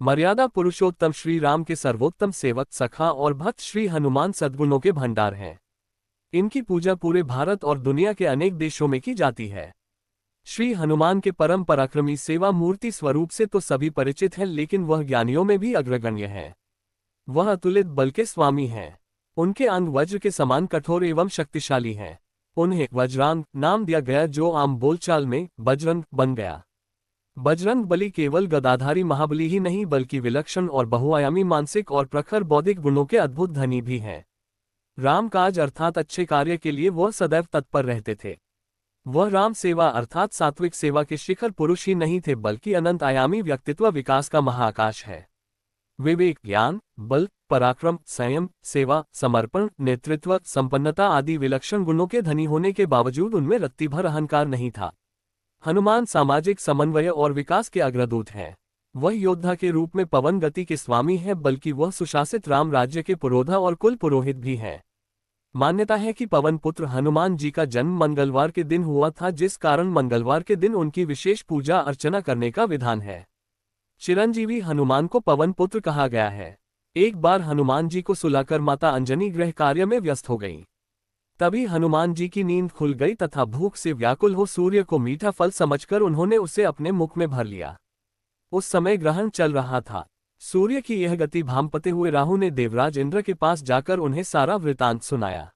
मर्यादा पुरुषोत्तम श्री राम के सर्वोत्तम सेवक, सखा और भक्त श्री हनुमान सद्गुणों के भंडार हैं। इनकी पूजा पूरे भारत और दुनिया के अनेक देशों में की जाती है। श्री हनुमान के परम पराक्रमी सेवा मूर्ति स्वरूप से तो सभी परिचित हैं, लेकिन वह ज्ञानियों में भी अग्रगण्य हैं। वह अतुलित बल के स्वामी हैं। उनके अंग वज्र के समान कठोर एवं शक्तिशाली हैं। उन्हें वज्रांग नाम दिया गया, जो आम बोलचाल में बजरंग बन गया। बजरंग बली केवल गदाधारी महाबली ही नहीं, बल्कि विलक्षण और बहुआयामी मानसिक और प्रखर बौद्धिक गुणों के अद्भुत धनी भी हैं। रामकाज अर्थात अच्छे कार्य के लिए वह सदैव तत्पर रहते थे। वह राम सेवा अर्थात सात्विक सेवा के शिखर पुरुष ही नहीं थे, बल्कि अनंत आयामी व्यक्तित्व विकास का महाआकाश है। विवेक, ज्ञान, बल, पराक्रम, संयम, सेवा, समर्पण, नेतृत्व, संपन्नता आदि विलक्षण गुणों के धनी होने के बावजूद उनमें रत्ती भर अहंकार नहीं था। हनुमान सामाजिक समन्वय और विकास के अग्रदूत हैं। वह योद्धा के रूप में पवन गति के स्वामी हैं, बल्कि वह सुशासित राम राज्य के पुरोधा और कुल पुरोहित भी हैं। मान्यता है कि पवन पुत्र हनुमान जी का जन्म मंगलवार के दिन हुआ था, जिस कारण मंगलवार के दिन उनकी विशेष पूजा अर्चना करने का विधान है। चिरंजीवी हनुमान को पवन पुत्र कहा गया है। एक बार हनुमान जी को सुलाकर माता अंजनी गृह कार्य में व्यस्त हो गईं। तभी हनुमान जी की नींद खुल गई तथा भूख से व्याकुल हो सूर्य को मीठा फल समझकर उन्होंने उसे अपने मुख में भर लिया। उस समय ग्रहण चल रहा था। सूर्य की यह गति भांपते हुए राहु ने देवराज इंद्र के पास जाकर उन्हें सारा वृतांत सुनाया।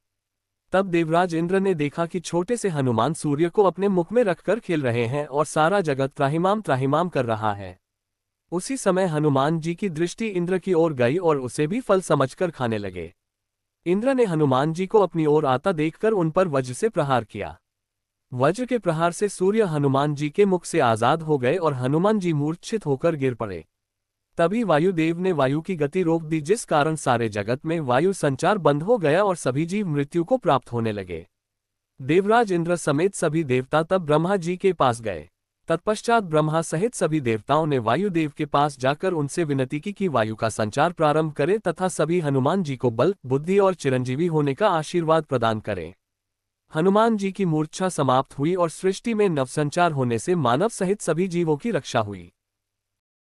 तब देवराज इंद्र ने देखा कि छोटे से हनुमान सूर्य को अपने मुख में रखकर खेल रहे हैं और सारा जगत त्राहिमाम त्राहिमाम कर रहा है। उसी समय हनुमान जी की दृष्टि इंद्र की ओर गई और उसे भी फल समझकर खाने लगे। इंद्र ने हनुमान जी को अपनी ओर आता देखकर उन पर वज्र से प्रहार किया। वज्र के प्रहार से सूर्य हनुमान जी के मुख से आजाद हो गए और हनुमान जी मूर्छित होकर गिर पड़े। तभी वायुदेव ने वायु की गति रोक दी, जिस कारण सारे जगत में वायु संचार बंद हो गया और सभी जीव मृत्यु को प्राप्त होने लगे। देवराज इंद्र समेत सभी देवता तब ब्रह्मा जी के पास गए। तत्पश्चात ब्रह्मा सहित सभी देवताओं ने वायुदेव के पास जाकर उनसे विनती की कि वायु का संचार प्रारंभ करें तथा सभी हनुमान जी को बल, बुद्धि और चिरंजीवी होने का आशीर्वाद प्रदान करें। हनुमान जी की मूर्छा समाप्त हुई और सृष्टि में नवसंचार होने से मानव सहित सभी जीवों की रक्षा हुई।